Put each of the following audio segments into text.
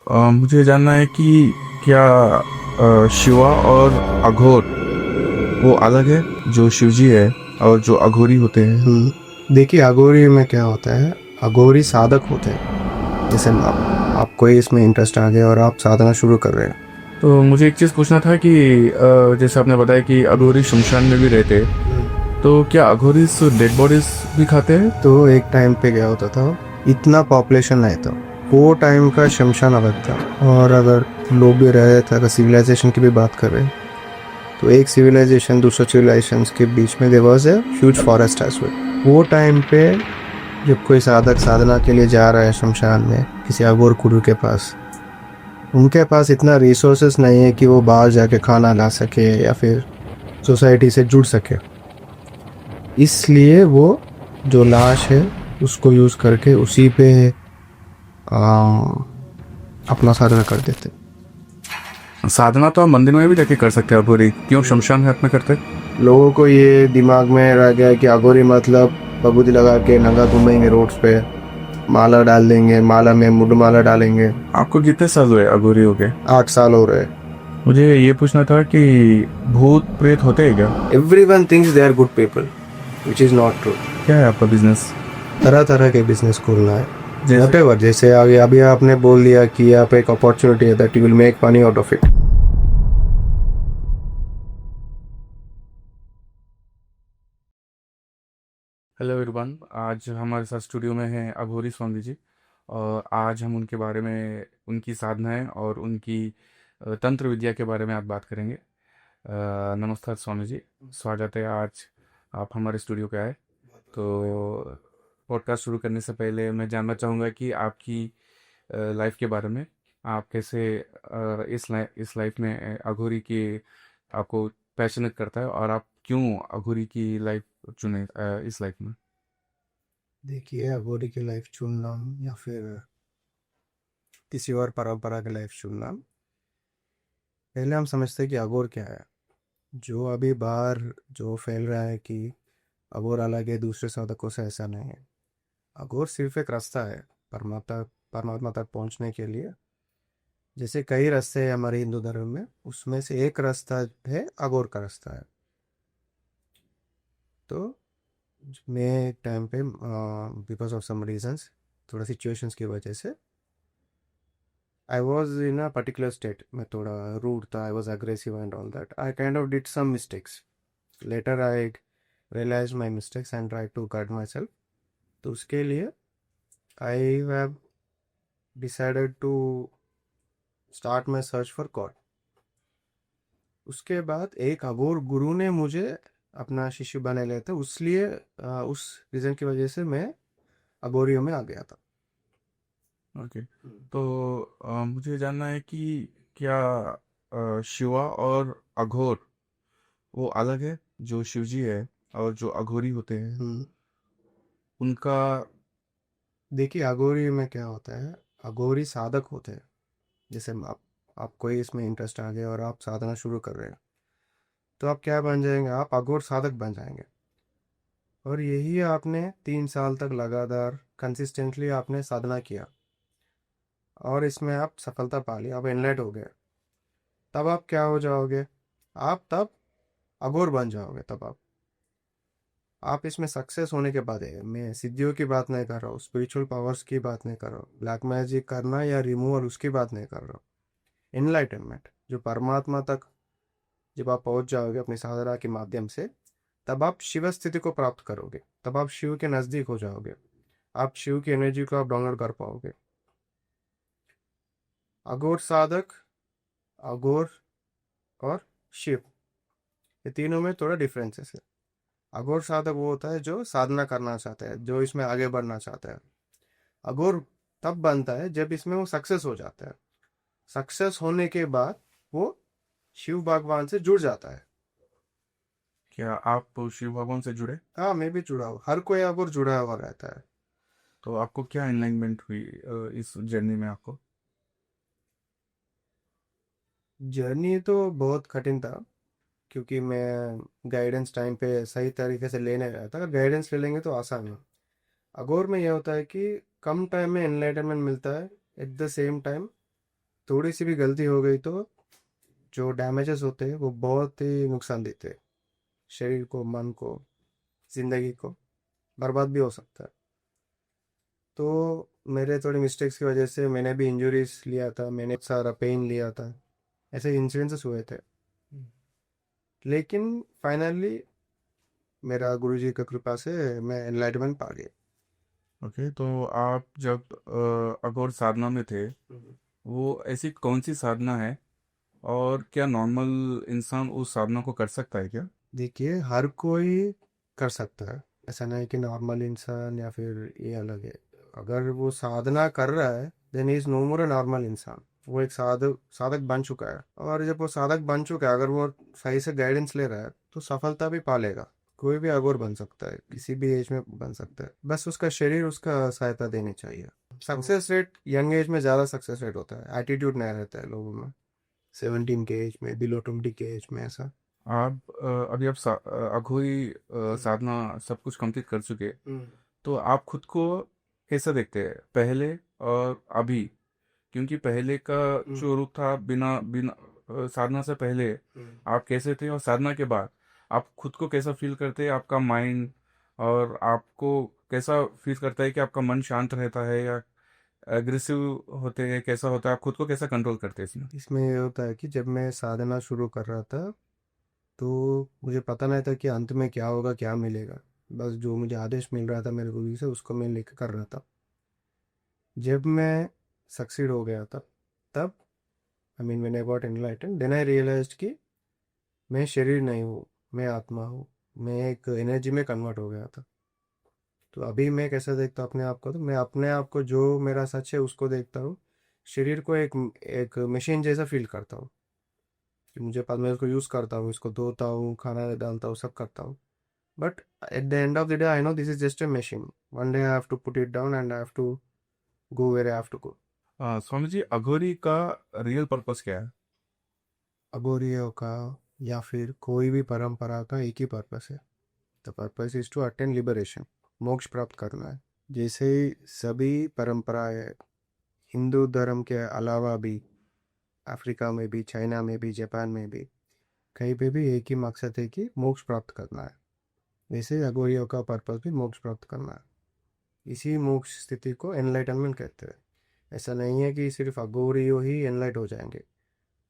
मुझे जानना है कि क्या शिवा और अघोर वो अलग है, जो शिवजी है और जो अघोरी होते हैं। देखिए अघोरी में क्या होता है। अघोरी साधक होते हैं। जैसे आपको इसमें इंटरेस्ट आ गया और आप साधना शुरू कर रहे हैं। तो मुझे एक चीज़ पूछना था कि जैसे आपने बताया कि अघोरी शमशान में भी रहते हैं, तो क्या अघोरी डेड बॉडीज भी खाते हैं? तो एक टाइम पे क्या होता था, इतना पॉपुलेशन नहीं था। वो टाइम का शमशान अलग था। और अगर लोग भी रह रहे थे, अगर सिविलाइजेशन की भी बात करें, तो एक सिविलाइजेशन दूसरे सिविलाइजेशन के बीच में there was a huge forest as well. वो टाइम पे जब कोई साधक साधना के लिए जा रहा है शमशान में किसी अघोर गुरु के पास, उनके पास इतना रिसोर्सेस नहीं है कि वो बाहर जाके खाना ला सके या फिर सोसाइटी से जुड़ सके। इसलिए वो जो लाश है उसको यूज करके उसी पे आ, अपना साधना कर देते। साधना तो आप मंदिर में भी जाके कर सकते हैं, अघोरी क्यों शमशान घाट में करते हैं? लोगों को ये दिमाग में रह गया कि अघोरी मतलब बबूती लगा के नंगा घूमेंगे रोड्स पे, माला डाल देंगे, माला में मुंड माला डालेंगे। आपको कितने साल हुए अघोरी हो गए? 8 साल हो रहे। मुझे ये पूछना था कि भूत प्रेत होते हैं क्या? Every one thinks they are good people, which is not true. क्या है आपका बिजनेस? तरह तरह के बिजनेस खोलना है। जैसे? whatever, जैसे अभी अभी आपने बोल दिया कि आप एक अपॉर्चुनिटी है that you will make money out of it. Hello everyone, आज हमारे साथ स्टूडियो में हैं अघोरी स्वामी जी। और आज हम उनके बारे में, उनकी साधनाएं और उनकी तंत्र विद्या के बारे में आज बात करेंगे। नमस्कार स्वामी जी, स्वागत है आज आप हमारे स्टूडियो पे आए। तो पॉडकास्ट शुरू करने से पहले मैं जानना चाहूँगा कि आपकी लाइफ के बारे में, आप कैसे इस लाइफ में अघोरी की आपको पैशनेट करता है और आप क्यों अघोरी की लाइफ चुने इस लाइफ में। देखिए अघोरी की लाइफ चुनना या फिर किसी और परंपरा की लाइफ चुनना, पहले हम समझते हैं कि अघोर क्या है। जो अभी बाहर जो फैल रहा है कि अघोर अलग है दूसरे साधकों से, ऐसा नहीं है। अघोर सिर्फ एक रास्ता है परमात्मा परमात्मा तक पहुंचने के लिए। जैसे कई रास्ते हैं हमारे हिंदू धर्म में, उसमें से एक रास्ता है अघोर का रास्ता है। तो मैं एक टाइम पे बिकॉज ऑफ सम रीजंस, थोड़ा सिचुएशंस की वजह से, I was in a particular state. मैं थोड़ा रूड था, I was aggressive and all that, I kind of did some mistakes. Later I realize my mistakes and try to guide myself. तो उसके लिए I have decided to start my search for God. उसके बाद एक अघोर गुरु ने मुझे अपना शिष्य बना लिया था, उसलिए उस रीज़न की वजह से मैं अघोरियों में आ गया था। ओके। तो मुझे जानना है कि क्या शिवा और अघोर वो अलग है, जो शिवजी है और जो अघोरी होते हैं हम्म, उनका। देखिए अघोरी में क्या होता है। अघोरी साधक होते हैं। जैसे आपको ही इसमें इंटरेस्ट आ गया और आप साधना शुरू कर रहे हैं, तो आप क्या बन जाएंगे, आप अघोर साधक बन जाएंगे। और यही आपने 3 साल तक लगातार कंसिस्टेंटली आपने साधना किया और इसमें आप सफलता पा ली, आप एनलाइट हो गए। तब आप क्या हो जाओगे, आप तब अघोर बन जाओगे। तब आप इसमें सक्सेस होने के बाद है, मैं सिद्धियों की बात नहीं कर रहा हूँ, स्पिरिचुअल पावर्स की बात नहीं कर रहा हूँ, ब्लैक मैजिक करना या रिमूवल उसकी बात नहीं कर रहा हूँ। एनलाइटनमेंट, जो परमात्मा तक जब आप पहुंच जाओगे अपनी साधना के माध्यम से, तब आप शिव स्थिति को प्राप्त करोगे, तब आप शिव के नज़दीक हो जाओगे। आप शिव की एनर्जी को आप डाउनलोड कर पाओगे। अघोर साधक, अघोर और शिव, ये तीनों में थोड़ा डिफरेंसेस है। अघोर साधक वो होता है जो साधना करना चाहता है, जो इसमें आगे बढ़ना चाहता है। अघोर तब बनता है जब इसमें वो सक्सेस हो जाता है। सक्सेस होने के बाद वो शिव भगवान से जुड़ जाता है। क्या आप शिव भगवान से जुड़े? हाँ, मैं भी जुड़ा हूँ, हर कोई अघोर जुड़ा हुआ रहता है। तो आपको क्या एनलाइनमेंट हुई इस जर्नी में आपको? जर्नी तो बहुत कठिन था, क्योंकि मैं गाइडेंस टाइम पे सही तरीके से ले नहीं रहा था। अगर गाइडेंस ले लेंगे तो आसान है। अघोर में यह होता है कि कम टाइम में एनलाइटनमेंट मिलता है, एट द सेम टाइम थोड़ी सी भी गलती हो गई तो जो डैमेजेस होते हैं वो बहुत ही नुकसान देते हैं, शरीर को, मन को, जिंदगी को बर्बाद भी हो सकता है। तो मेरे थोड़ी मिस्टेक्स की वजह से मैंने भी इंजरीज लिया था, मैंने सारा पेन लिया था, ऐसे इंसिडेंसेस हुए थे। लेकिन फाइनली मेरा गुरुजी की कृपा से मैं एनलाइटमेंट पा गया। ओके, तो आप जब अघोर साधना में थे, वो ऐसी कौन सी साधना है, और क्या नॉर्मल इंसान उस साधना को कर सकता है क्या? देखिए, हर कोई कर सकता है, ऐसा नहीं कि नॉर्मल इंसान या फिर ये अलग है। अगर वो साधना कर रहा है then is no more a normal इंसान, वो एक साधक साधक बन चुका है। और जब वो साधक बन चुका है, अगर वो सही से गाइडेंस ले रहा है तो सफलता भी पा लेगा। कोई भी अघोर बन सकता है, किसी भी एज में बन सकता है, बस उसका शरीर उसका सहायता देनी चाहिए। सक्सेस रेट यंग एज में ज़्यादा सक्सेस रेट होता है, एटीट्यूड नहीं रहता है लोगों में, 17 के एज में, बिलो 20 के एज में ऐसा। आप अभी आप अघोरी साधना सब कुछ कंप्लीट कर चुके हैं, हम्म। तो आप खुद को कैसे देखते हैं, पहले और अभी? क्योंकि पहले का हम्म। जो रूप था, बिना बिना साधना से पहले हम्म। आप कैसे थे, और साधना के बाद आप खुद को कैसा फील करते हैं, आपका माइंड, और आपको कैसा फील करता है कि आपका मन शांत रहता है या एग्रेसिव होते हैं, कैसा होता है, आप खुद को कैसा कंट्रोल करते हैं इसमें? इसमें ये होता है कि जब मैं साधना शुरू कर रहा था तो मुझे पता नहीं था कि अंत में क्या होगा, क्या मिलेगा। बस जो मुझे आदेश मिल रहा था मेरे गुरु से, उसको मैं लेकर कर रहा था। जब मैं सक्सीड हो गया था, तब I mean when I got enlighten, then I realized कि मैं शरीर नहीं हूँ, मैं आत्मा हूँ। मैं एक एनर्जी में कन्वर्ट हो गया था। तो अभी मैं कैसा देखता हूँ अपने आप को, तो मैं अपने आप को जो मेरा सच है उसको देखता हूँ। शरीर को एक एक मशीन जैसा फील करता हूँ कि मुझे पता, मैं उसको यूज़ करता हूँ, इसको धोता हूँ, खाना डालता हूँ, सब करता हूँ। But at the end of the day I know this is just a machine. One day I have to put it down and I have to go where I have to go. Swami ji, अघोरी का real purpose क्या है? अघोरियों का या फिर कोई भी परंपरा का एक ही पर्पस है। The purpose is to attain liberation, मोक्ष प्राप्त करना है। जैसे ही सभी परंपराएं हिंदू धर्म के अलावा भी अफ्रीका में भी, चाइना में भी, जापान में भी, कहीं पे भी एक ही मकसद है कि मोक्ष प्राप्त करना है। वैसे ही अघोरियों का पर्पस भी मोक्ष प्राप्त करना है। इसी मोक्ष स्थिति को एनलाइटनमेंट कहते हैं। ऐसा नहीं है कि सिर्फ अघोरियों ही एनलाइट हो जाएंगे।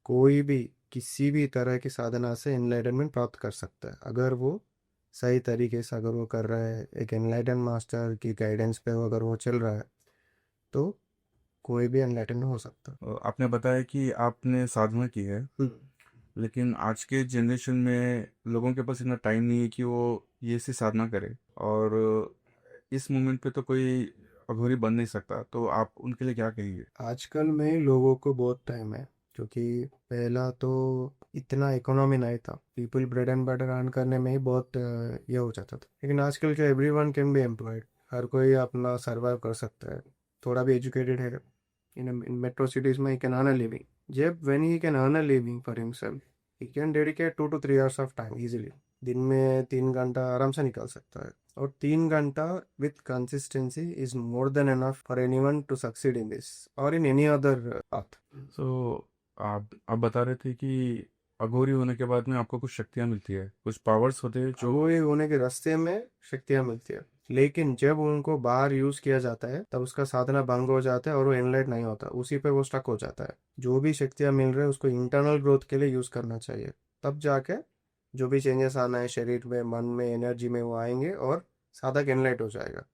कोई भी किसी भी तरह की साधना से एनलाइटनमेंट प्राप्त कर सकता है, अगर वो सही तरीके से अगर वो कर रहा है, एक एनलाइटन मास्टर की गाइडेंस पे अगर वो चल रहा है, तो कोई भी एनलाइटन हो सकता है। आपने बताया कि आपने साधना की है, लेकिन आज के जनरेशन में लोगों के पास इतना टाइम नहीं है कि वो ये सी साधना करे, और इस मोमेंट पे तो कोई अघोरी बन नहीं सकता, तो आप उनके लिए क्या कहिए? आजकल में लोगों को बहुत टाइम है, क्योंकि पहला तो इतना इकोनॉमी नहीं था, people bread and butter earn करने में ही बहुत ये हो जाता था। लेकिन आजकल के एवरीवन कैन बी एम्प्लॉयड, हर कोई अपना सर्वाइव कर सकता है। थोड़ा भी एजुकेटेड है, इन मेट्रो सिटीज में he can earn a living. जब when he can earn a living for himself, he can dedicate 2 to 3 hours of time easily. दिन में 3 घंटा आराम से निकल सकता है, और 3 घंटा with consistency is more than enough for anyone to succeed in this or in any other path. So आप बता रहे थे कि अघोरी होने के बाद में आपको कुछ शक्तियाँ मिलती है, कुछ पावर्स होते हैं जो... अगुवाई होने के रास्ते में शक्तियां मिलती है, लेकिन जब उनको बाहर यूज किया जाता है तब उसका साधना भंग हो जाता है और वो एनलाइट नहीं होता, उसी पे वो स्टक हो जाता है। जो भी शक्तियां मिल रही है उसको इंटरनल ग्रोथ के लिए यूज करना चाहिए, तब जाके जो भी चेंजेस आना है शरीर में, मन में, एनर्जी में, वो आएंगे और साधक एनलाइट हो जाएगा।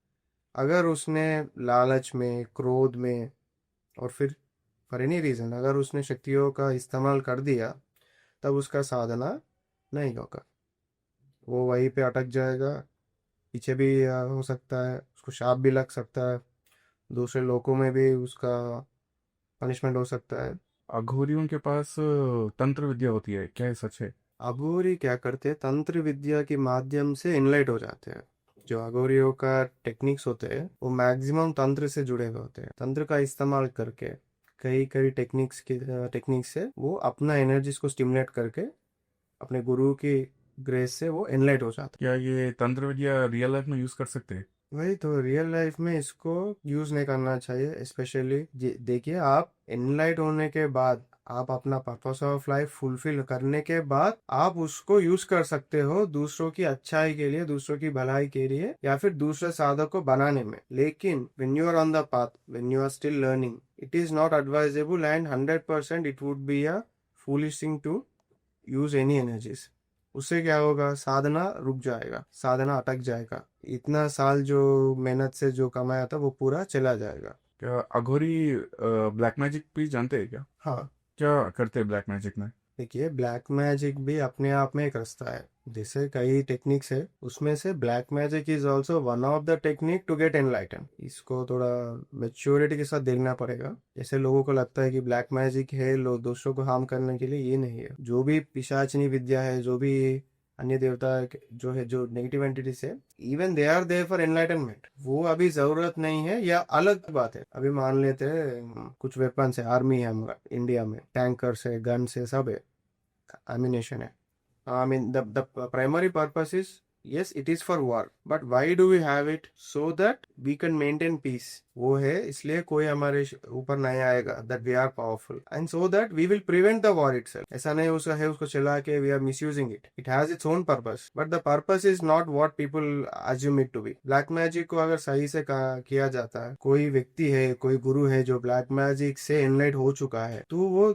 अगर उसने लालच में, क्रोध में, और फिर फॉर एनी रीजन अगर उसने शक्तियों का इस्तेमाल कर दिया, तब उसका साधना नहीं होगा, वो वहीं पे अटक जाएगा। पीछे भी हो सकता है, उसको शाप भी लग सकता है, दूसरे लोगों में भी उसका पनिशमेंट हो सकता है। अघोरियों के पास तंत्र विद्या होती है, क्या ये सच है? अघोरी क्या करते हैं, तंत्र विद्या के माध्यम से एनलाइट हो जाते हैं। जो अघोरियों का टेक्निक्स होते हैं वो मैक्सिमम तंत्र से जुड़े हुए होते हैं। तंत्र का इस्तेमाल करके कई कई टेक्निक्स से वो अपना एनर्जीज को स्टिमुलेट करके अपने गुरु की ग्रेस से वो एनलाइट हो जाता क्या ये तंत्र विद्या रियल लाइफ में यूज कर सकते हैं? वही तो रियल लाइफ में इसको यूज नहीं करना चाहिए, स्पेशली देखिए, आप एनलाइट होने के बाद, आप अपना पर्पस ऑफ लाइफ फुलफिल करने के बाद आप उसको यूज कर सकते हो दूसरों की अच्छाई के लिए, दूसरों की भलाई के लिए, या फिर दूसरे साधक को बनाने में। लेकिन when you are on the path, when you are still learning, it is not advisable and 100% it would be a foolish thing to use any energies. उससे क्या होगा, साधना रुक जाएगा, साधना अटक जाएगा, इतना साल जो मेहनत से जो कमाया था वो पूरा चला जाएगा। क्या अघोरी ब्लैक मैजिक भी जानते हैं क्या? हाँ, क्या करते हैं ब्लैक मैजिक में? देखिए, ब्लैक मैजिक भी अपने आप में एक रास्ता है। जैसे कई टेक्निक्स है, उसमें से black magic is also one of the technique to get enlighten. इसको थोड़ा मेच्योरिटी के साथ देखना पड़ेगा। जैसे लोगों को लगता है कि ब्लैक मैजिक है लोग दूसरों को हार्म करने के लिए, ये नहीं है। जो भी पिशाचनी विद्या है, जो भी अन्य देवता जो है, जो नेगेटिव एंटिटीज है, even they are there for enlightenment. वो अभी जरूरत नहीं है, या अलग बात है। अभी मान लेते हैं कुछ वेपन्स है, आर्मी है हमारा इंडिया में, टैंकर्स है, गन्स है, सब है, ammunition है। I mean, the primary purpose is, yes, it is for war, but why do we have it? So that we can maintain peace। वो है इसलिए कोई हमारे ऊपर नहीं आएगा, that we are powerful, and so that we will prevent the war itself। ऐसा नहीं उसका है उसको चला के we are misusing it। It has its own purpose, but the purpose is not what people assume it to be। Black magic को अगर सही से किया जाता है, कोई व्यक्ति है, कोई गुरु है जो ब्लैक मैजिक से एनलाइट हो चुका है, तो वो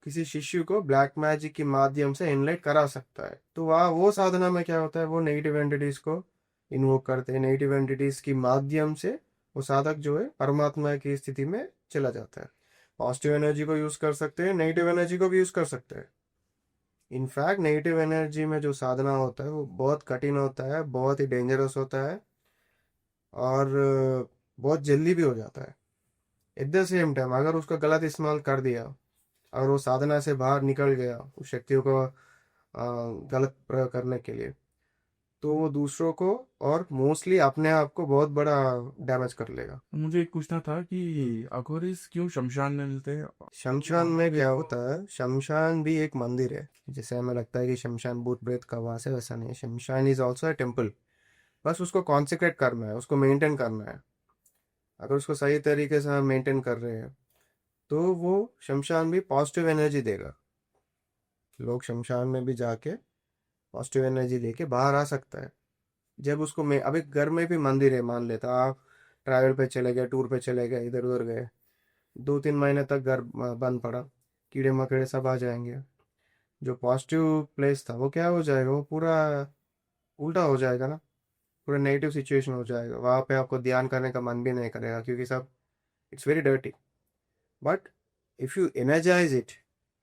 किसी शिष्य को ब्लैक मैजिक के माध्यम से एनलाइट करा सकता है। तो वह वो साधना में क्या होता है, वो नेगेटिव एंटिटीज को इन्वोक करते हैं, नेगेटिव एंटिटीज की माध्यम से वो साधक जो है परमात्मा की स्थिति में चला जाता है। पॉजिटिव एनर्जी को यूज कर सकते हैं, नेगेटिव एनर्जी को भी यूज कर सकते हैं। इनफैक्ट नेगेटिव एनर्जी में जो साधना होता है वो बहुत कठिन होता है, बहुत ही डेंजरस होता है, और बहुत जल्दी भी हो जाता है। एट द सेम टाइम अगर उसका गलत इस्तेमाल कर दिया और वो साधना से बाहर निकल गया उस शक्तियों को गलत प्रयोग करने के लिए, तो वो दूसरों को और मोस्टली अपने आप को बहुत बड़ा डैमेज कर लेगा। मुझे एक पूछना था कि अघोरिस क्यों शमशान में मिलते हैं? शमशान में क्या होता है, शमशान भी एक मंदिर है। जैसे हमें लगता है कि शमशान भूत प्रेत का वास है, वैसा नहीं है। शमशान इज ऑल्सो ए टेम्पल। बस उसको कॉन्सेक्रेट करना है, उसको मेंटेन करना है। अगर उसको सही तरीके से हम मेंटेन कर रहे हैं, तो वो शमशान भी पॉजिटिव एनर्जी देगा। लोग शमशान में भी जाके पॉजिटिव एनर्जी लेके बाहर आ सकता है। जब उसको मैं अभी घर में भी मंदिर है, मान लेता आप ट्रैवल पे चले गए, टूर पे चले गए, इधर उधर गए, 2-3 महीने तक घर बंद पड़ा, कीड़े मकोड़े सब आ जाएंगे। जो पॉजिटिव प्लेस था वो क्या हो जाएगा, वो पूरा उल्टा हो जाएगा ना। पूरा नेगेटिव सिचुएशन हो जाएगा, वहाँ पे आपको ध्यान करने का मन भी नहीं करेगा, क्योंकि सब it's very dirty. But if you energize it,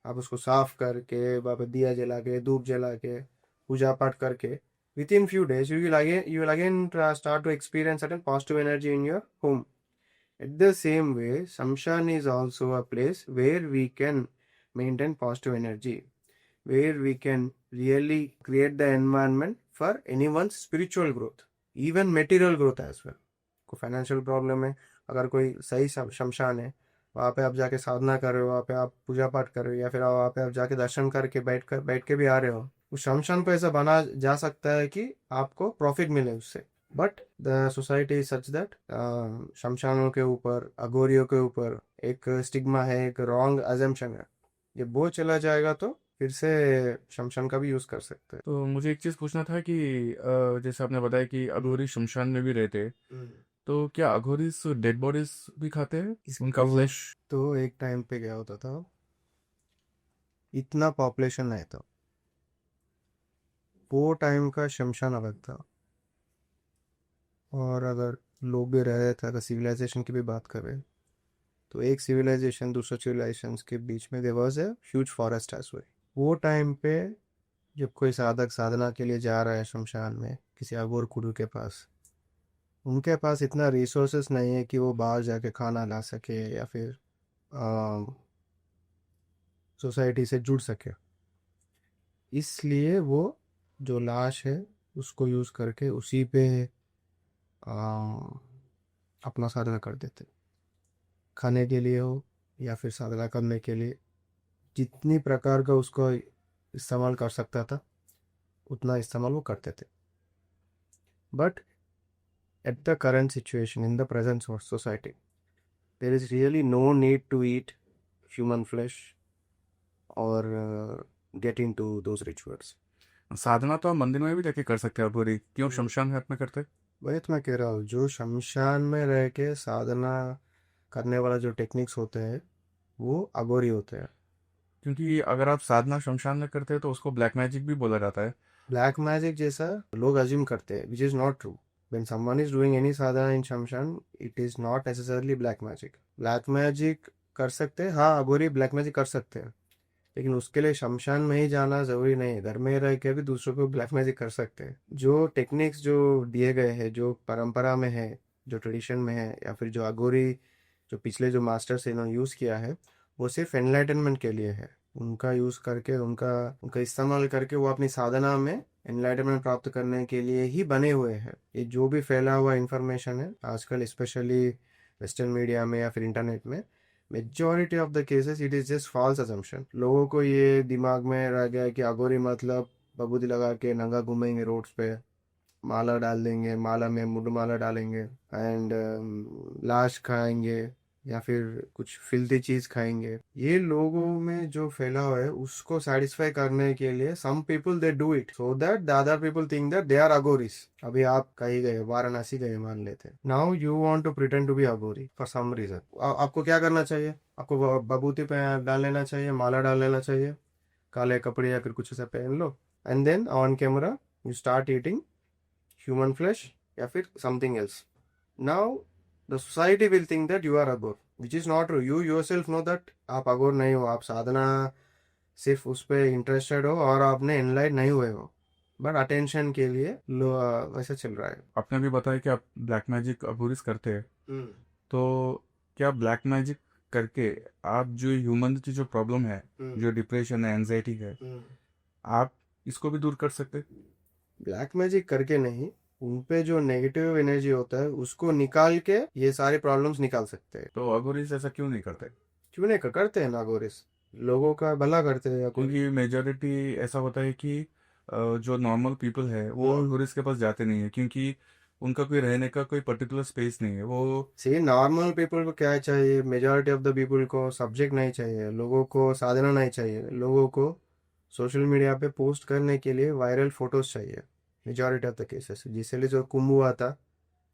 आप उसको साफ करके, वहाँ पे दिया जला के, धूप जला के, पूजा पाठ करके, within few days you will again start to experience certain positive energy in your home। At the same way, Samshan is also a place where we can maintain positive energy, where we can really create the environment for anyone's spiritual growth, even material growth as well। को financial problem है, अगर कोई सही शमशान है, वहाँ पे आप जाके साधना कर रहे हो, वहाँ पे आप पूजा पाठ कर रहे हो, या फिर आप वहाँ पे आप जाके दर्शन करके बैठ के भी आ रहे हो, उस शमशान को ऐसा बना जा सकता है कि आपको प्रॉफिट मिले उससे। But the society is such that शमशानों के ऊपर, अघोरियों के ऊपर एक स्टिग्मा है, एक रॉन्ग अजम्पशन है। जब वो चला जाएगा तो फिर से शमशान का भी यूज कर सकते हैं। तो मुझे एक चीज़ पूछना था कि जैसे आपने बताया कि अघोरी शमशान में भी रहते हैं, तो क्या अघोरिस डेड बॉडीज भी खाते हैं, उनका फ्लैश? तो एक टाइम पे क्या होता था, इतना पॉपुलेशन नहीं था, वो टाइम का शमशान अलग था। और अगर लोग भी रह रहे थे, अगर सिविलाइजेशन की भी बात करें, तो एक सिविलाइजेशन दूसरे सिविलाइजेशन के बीच में there was a huge forest as well. वो टाइम पे जब कोई साधक साधना के लिए जा रहा है शमशान में किसी अघोर गुरु के पास, उनके पास इतना रिसोर्सेस नहीं है कि वो बाहर जाके खाना ला सके या फिर सोसाइटी से जुड़ सके। इसलिए वो जो लाश है उसको यूज़ करके उसी पे आ, अपना साधना कर देते, खाने के लिए हो या फिर साधना करने के लिए। जितनी प्रकार का उसको इस्तेमाल कर सकता था उतना इस्तेमाल वो करते थे। But at the current situation in the present society, there is really no need to eat human flesh or get into those rituals. साधना तो आप मंदिर में भी जाके कर सकते हैं अघोरी, क्यों हम्म। शमशान घाट में करते हैं? वही तो मैं कह रहा हूँ, जो शमशान में रह के साधना करने वाला जो टेक्निक्स होते हैं वो अघोरी होते हैं। क्योंकि अगर आप साधना शमशान में करते हैं तो उसको ब्लैक मैजिक भी बोला जाता है। ब्लैक मैजिक जैसा लोग अज्यूम करते हैं, which is not true. When someone is doing any sadhana in Shamshan, it is not necessarily black magic. Black magic कर सकते हैं, हाँ अघोरी ब्लैक मैजिक कर सकते हैं, लेकिन उसके लिए शमशान में ही जाना ज़रूरी नहीं है, घर में रह के भी दूसरों को ब्लैक मैजिक कर सकते हैं. जो टेक्निक्स जो दिए गए हैं, जो परंपरा में है, जो ट्रेडिशन में है, या फिर जो अघोरी जो पिछले जो मास्टर्स इन्होंने यूज़ किया है, वो सिर्फ एनलाइटनमेंट के लिए है. उनका यूज़ करके, उनका उनका इस्तेमाल करके वो अपनी साधना में एनलाइटनमेंट प्राप्त करने के लिए ही बने हुए हैं. ये जो भी फैला हुआ इंफॉर्मेशन है आजकल, स्पेशली वेस्टर्न मीडिया में या फिर इंटरनेट में, majority of the cases it is just false assumption. लोगों को ये दिमाग में रह गया है कि अघोरी मतलब बबूदी लगा के नंगा घूमेंगे रोड्स पे, माला डाल देंगे, माला में मुंड माला डालेंगे, एंड लाश खाएंगे या फिर कुछ फिल्दी चीज खाएंगे. ये लोगों में जो फैला हुआ है उसको सेटिस्फाई करने के लिए some people they do it so that the other people think that they are Aghoris. अभी आप कहीं गए, वाराणसी गए मान लेते हैं, now you want to pretend to be Aghori for some reason. आपको क्या करना चाहिए? आपको बबूती पे डाल लेना चाहिए, माला डाल लेना चाहिए, काले कपड़े या फिर कुछ ऐसा पहन लो, and then on camera you start eating human flesh या फिर something else. Now the society will think that you are Aghor, which is not true. You yourself know that आप अगोर नहीं हो, आप साधना सिर्फ उस पर इंटरेस्टेड हो और आपने एनलाइट नहीं हुए हो, बट अटेंशन के लिए वैसा चल रहा है. आपने भी बताया कि आप ब्लैक मैजिक अघोरीज करते हैं, हम्म. तो क्या ब्लैक मैजिक करके आप जो ह्यूमन की जो प्रॉब्लम है, जो हम्म. डिप्रेशन है, एंजाइटी है, आप इसको भी दूर कर सकते हैं? ब्लैक मैजिक करके नहीं, उन पे जो नेगेटिव एनर्जी होता है उसको निकाल के ये सारे प्रॉब्लम्स निकाल सकते हैं. तो अघोरीज ऐसा क्यों नहीं करते? क्यों नहीं करते हैं नागोरिस? लोगों का भला करते हैं या कोई. क्योंकि मेजोरिटी ऐसा होता है कि जो नॉर्मल पीपल है वो हम्म. अघोरीज के पास जाते नहीं है, क्योंकि उनका कोई रहने का कोई पर्टिकुलर स्पेस नहीं है। वो सी, नॉर्मल पीपल को क्या चाहिए? मेजॉरिटी ऑफ द पीपल को सब्जेक्ट नहीं चाहिए, लोगों को साधना नहीं चाहिए, लोगों को सोशल मीडिया पे पोस्ट करने के लिए वायरल फोटोज चाहिए. मेजॉरिटी ऑफ द केसेस, जिसलिए जो कुंभ हुआ था,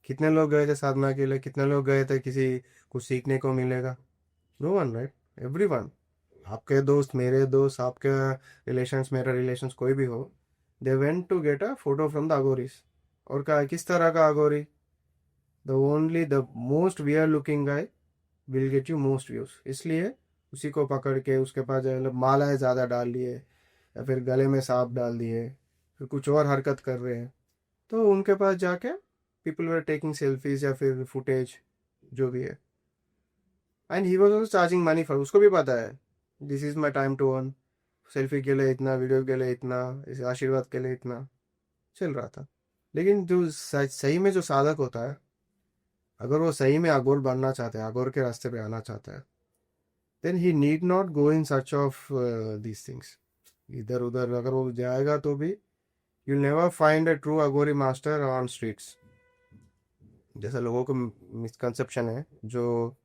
कितने लोग गए थे साधना के लिए? कितने लोग गए थे किसी कुछ सीखने को मिलेगा? No one, right? Every one. आपके दोस्त, मेरे दोस्त, आपके रिलेशंस, मेरा रिलेशंस, कोई भी हो, they went to get a photo from the Aghoris. और क्या, किस तरह का Aghori? The most weird looking guy will get you most views. इसलिए उसी को पकड़ के उसके पास मालाएं ज़्यादा डाल लिए, या फिर गले में सांप डाल दिए, फिर कुछ और हरकत कर रहे हैं, तो उनके पास जाके पीपल वर टेकिंग सेल्फीज या फिर फुटेज जो भी है. And he was also charging money for, उसको भी पता है this is my time to earn. Selfie के लिए इतना, वीडियो के लिए इतना, इस आशीर्वाद के लिए इतना चल रहा था. लेकिन जो सही में जो साधक होता है, अगर वो सही में अघोर बनना चाहता है, अघोर के रास्ते पे आना चाहता है, then he need not go in search of these things. इधर उधर अगर वो जाएगा तो भी you never find a true Aghori master on streets. जैसा लोगों को मिसकंसेप्शन है, जो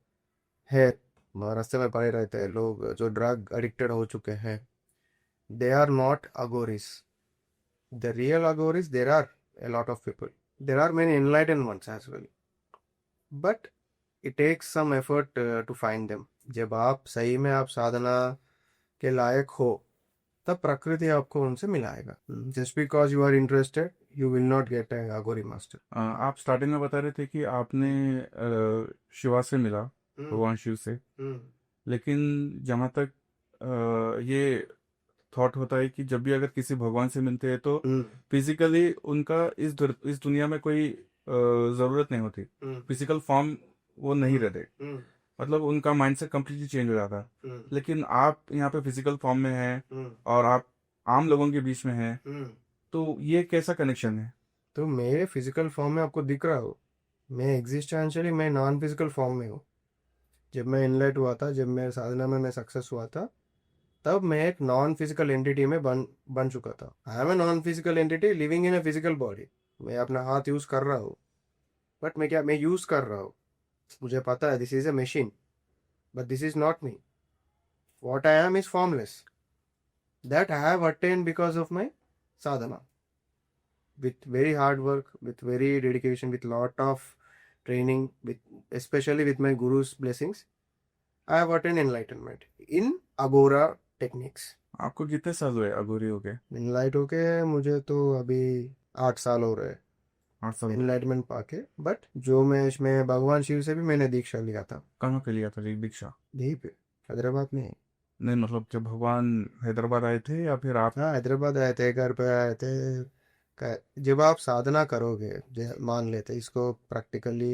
है, रास्ते में पड़े रहते हैं लोग जो ड्रग एडिक्टेड हो चुके हैं, they are not Aghoris. The real Aghoris, there are a lot of people. There are many enlightened ones as well. But it takes some effort to find them. जब आप सही में आप साधना के लायक हो, तब प्रकृति आपको उनसे मिलाएगा. Just because you are interested, you will not get a Agori master. आप स्टार्टिंग में बता रहे थे कि आपने शिवा से मिला, भगवान शिव से, लेकिन जहाँ तक ये थॉट होता है कि जब भी अगर किसी भगवान से मिलते हैं तो फिजिकली उनका इस दुनिया में कोई ज़रूरत नहीं होती, फिजिकल फॉर्म वो नहीं रहते, मतलब उनका माइंडसेट कम्प्लीटली चेंज हो जाता. लेकिन आप यहाँ पे फिजिकल फॉर्म में हैं और आप आम लोगों के बीच में हैं, तो ये कैसा कनेक्शन है? तो मेरे फिजिकल फॉर्म में आपको दिख रहा हो, मैं एग्जिस्टेंशियली मैं नॉन फिजिकल फॉर्म में हूँ. जब मैं इनलाइट हुआ था, जब मैं साधना में मैं सक्सेस हुआ था, तब मैं एक नॉन फिजिकल एंटिटी में बन चुका था. I am a non physical entity living in a physical body. मैं अपना हाथ यूज कर रहा हूँ, बट मैं यूज कर रहा हूँ, मुझे पता है this is a machine, but this is not me, what I am is formless, that I have attend because of my Sadhana, with very hard work, with very dedication, with lot of training, with especially with my guru's blessings, I have attained enlightenment in Agora techniques. आपको कितने साल हुए अघोरी हो गए? Enlight होके मुझे तो अभी 8 साल हो रहे हैं 8 साल। एनलाइटमेंट पाके, बट जो मैं इसमें भगवान शिव से भी मैंने दीक्षा लिया था, कहाँ पे लिया था जी दीक्षा? यहीं पे हैदराबाद में। नहीं मतलब जब भगवान हैदराबाद आए थे या फिर आप? हाँ, हैदराबाद आए थे, घर पे आए थे। जब आप साधना करोगे, मान लेते इसको प्रैक्टिकली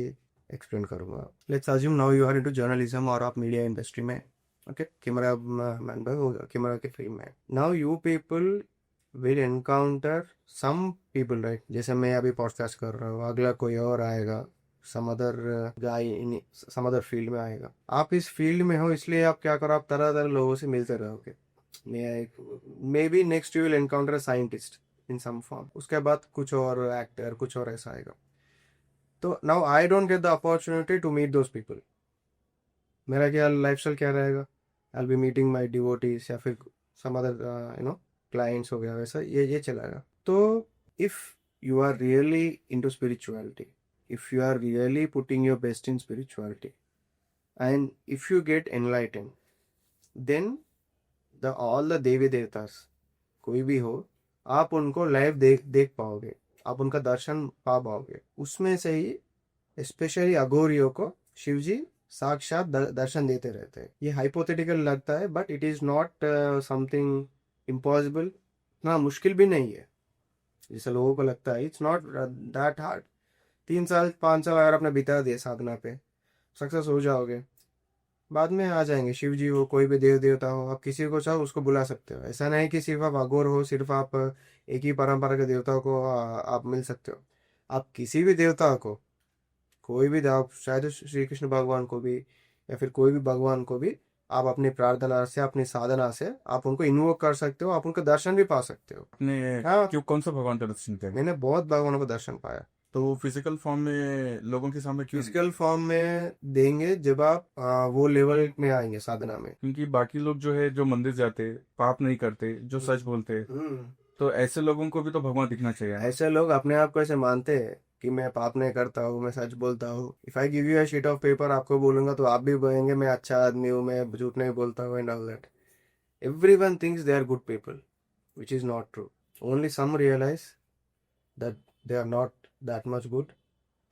एक्सप्लेन करूंगा। Let's assume now you are into journalism और आप मीडिया इंडस्ट्री में, ओके, कैमरा मैन हो, कैमरा के फील्ड में। Now you people will encounter some people, right? जैसे मैं अभी पॉडकास्ट कर रहा हूँ, अगला कोई और आएगा, सम अदर गाय इन सम अदर फील्ड में आएगा। आप इस फील्ड में हो, इसलिए आप क्या करो, आप तरह तरह लोगों से मिलते रहोगे। Maybe next you will encounter a scientist in some form, उसके बाद कुछ और एक्टर, कुछ और ऐसा आएगा। तो now I don't get the opportunity to meet those people. मेरा क्या लाइफस्टाइल क्या रहेगा? I will be meeting my devotees या फिर सम अदर क्लाइंट्स हो गया, वैसा ये चलाएगा। तो if you are really into spirituality, if you are really putting your best in spirituality, and if you get enlighten, then the all the देवी देवतास कोई भी हो, आप उनको लाइव देख पाओगे, आप उनका दर्शन पा पाओगे। उसमें से ही स्पेशली अघोरियों को शिवजी साक्षात दर्शन देते रहते हैं। ये हाइपोथेटिकल लगता है, but it is not something impossible, ना मुश्किल भी नहीं है जैसे लोगों को लगता है। It's not that hard. 3 साल 5 साल अगर आपने बिता दिए साधना पे, सक्सेस हो जाओगे। बाद में आ जाएंगे शिव जी हो, कोई भी देव देवता हो, आप किसी को चाहो उसको बुला सकते हो। ऐसा नहीं कि सिर्फ आप अघोर हो, सिर्फ आप एक ही परंपरा के देवता को आप मिल सकते हो। आप किसी भी देवता को, कोई भी आप शायद श्री कृष्ण भगवान को भी या फिर कोई भी भगवान को भी, आप अपनी प्रार्थना से, अपनी साधना से आप उनको इन्वोक कर सकते हो, आप उनका दर्शन भी पा सकते हो। आपने हाँ, क्यों कौन सा भगवान का दर्शन किया? मैंने बहुत भगवानों को दर्शन पाया। तो वो फिजिकल फॉर्म में लोगों के सामने क्यों? फिजिकल फॉर्म में देंगे जब आप वो लेवल में आएंगे साधना में। क्योंकि बाकी लोग जो है, जो मंदिर जाते, पाप नहीं करते, जो सच बोलते, हम्म। तो ऐसे लोगों को भी तो भगवान दिखना चाहिए ना? ऐसे लोग अपने आप को ऐसे मानते हैं कि मैं पाप नहीं करता हूँ, मैं सच बोलता हूँ। If I give you a sheet of paper, आपको बोलूंगा तो आप भी बोलेंगे मैं अच्छा आदमी हूँ, मैं झूठ नहीं बोलता हूँ and all that. Everyone thinks they are good people, which is not true. Only some realize that they are not that much good,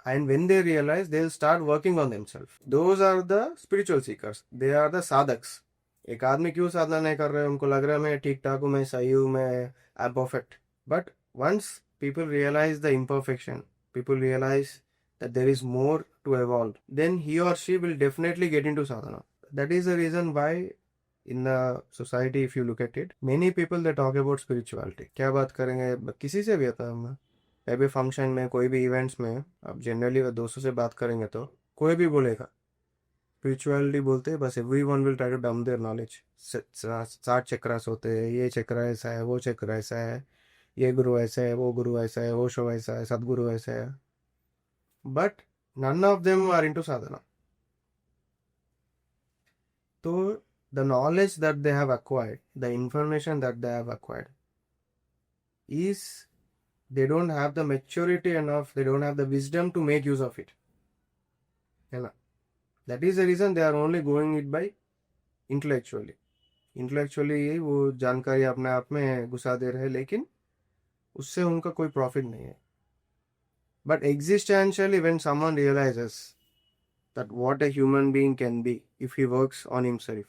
and when they realize, they'll start working on themselves. Those are the spiritual seekers. They are the sadhaks. एक आदमी क्यों साधना नहीं कर रहे हैं? उनको लग रहा है मैं ठीक ठाक हूँ, मैं सही हूँ, मैं I am perfect. But once people realize the imperfection, people realize that there is more to evolve, then he or she will definitely get into sadhana. That is the reason why in the society, if you look at it, many people they talk about spirituality. क्या बात करेंगे, किसी से भी आता है, हम कहीं भी फंक्शन में, कोई भी इवेंट्स में, आप जनरली दोस्तों से बात करेंगे तो कोई भी बोलेगा स्पिरिचुअलिटी बोलते हैं, बस एवरीवन विल ट्राई टू डम देयर नॉलेज। 60 चक्रास होते हैं, ये चक्र ऐसा है, वो चक्र ऐसा है, ये गुरु ऐसा है, वो गुरु ऐसा है, वो शो ऐसा है, सदगुरु ऐसा है, but none of them are into sadhana. तो the knowledge that they have acquired, the information that they have acquired, is they don't have the maturity enough, they don't have the wisdom to make use of it, है ना? That is the reason they are only going it by intellectually. Intellectually वो जानकारी अपने आप में घुसा दे रहे हैं, लेकिन उससे उनका कोई प्रॉफिट नहीं है। But existentially, when someone realizes that what a human being can be if he works on himself,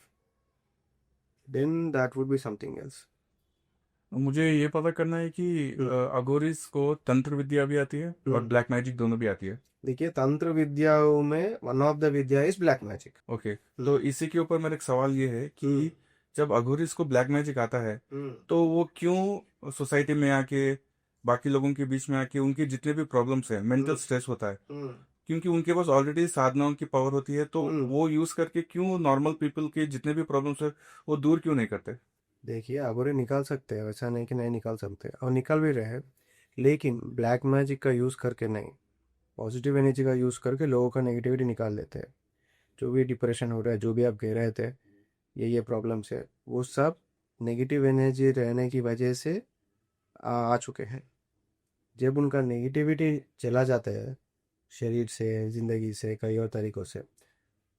then that would be something else. मुझे ये पता करना है कि अघोरिस को तंत्र विद्या भी आती है और ब्लैक मैजिक दोनों भी आती है। देखिए, तंत्र विद्याओं में one of the Vidya is black magic. Okay, तो इसी के ऊपर मेरा एक सवाल ये है कि जब अघोरिस को ब्लैक मैजिक आता है, तो वो क्यों सोसाइटी में आके, बाकी लोगों के बीच में आके, उनकी जितने भी प्रॉब्लम्स है, मेंटल स्ट्रेस होता है, क्योंकि उनके पास ऑलरेडी साधनाओं की पावर होती है, तो वो यूज करके क्यों नॉर्मल पीपल के जितने भी प्रॉब्लम्स है वो दूर क्यों नहीं करते? देखिए, अघोरी निकाल सकते हैं, वैसा नहीं कि नहीं निकाल सकते, और निकाल भी रहे हैं, लेकिन ब्लैक मैजिक का यूज करके नहीं। पॉजिटिव एनर्जी का यूज़ करके लोगों का नेगेटिविटी निकाल देते हैं। जो भी डिप्रेशन हो रहा है, जो भी आप कह रहे थे, ये प्रॉब्लम्स है, वो सब नेगेटिव एनर्जी रहने की वजह से आ चुके हैं। जब उनका नेगेटिविटी चला जाता है शरीर से, ज़िंदगी से, कई और तरीक़ों से,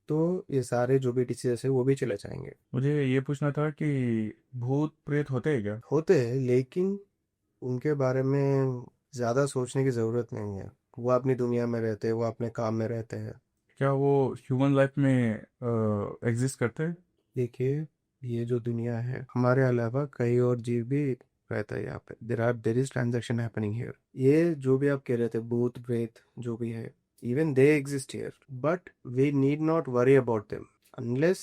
तो ये सारे जो भी डिसीज़ेज़ है वो भी चले जाएँगे। मुझे ये पूछना था कि भूत प्रेत होते हैं क्या? होते हैं, लेकिन उनके बारे में ज़्यादा सोचने की ज़रूरत नहीं है। वो अपनी दुनिया में रहते हैं, वो अपने काम में रहते हैं। क्या वो ह्यूमन लाइफ में एग्जिस्ट करते हैं? देखिए, ये जो दुनिया है, हमारे अलावा कई और जीव भी रहता है यहाँ पे। There is transaction happening here. ये जो भी आप कह रहे थे, भूत प्रेत जो भी है, even they exist here, but we need not worry about them unless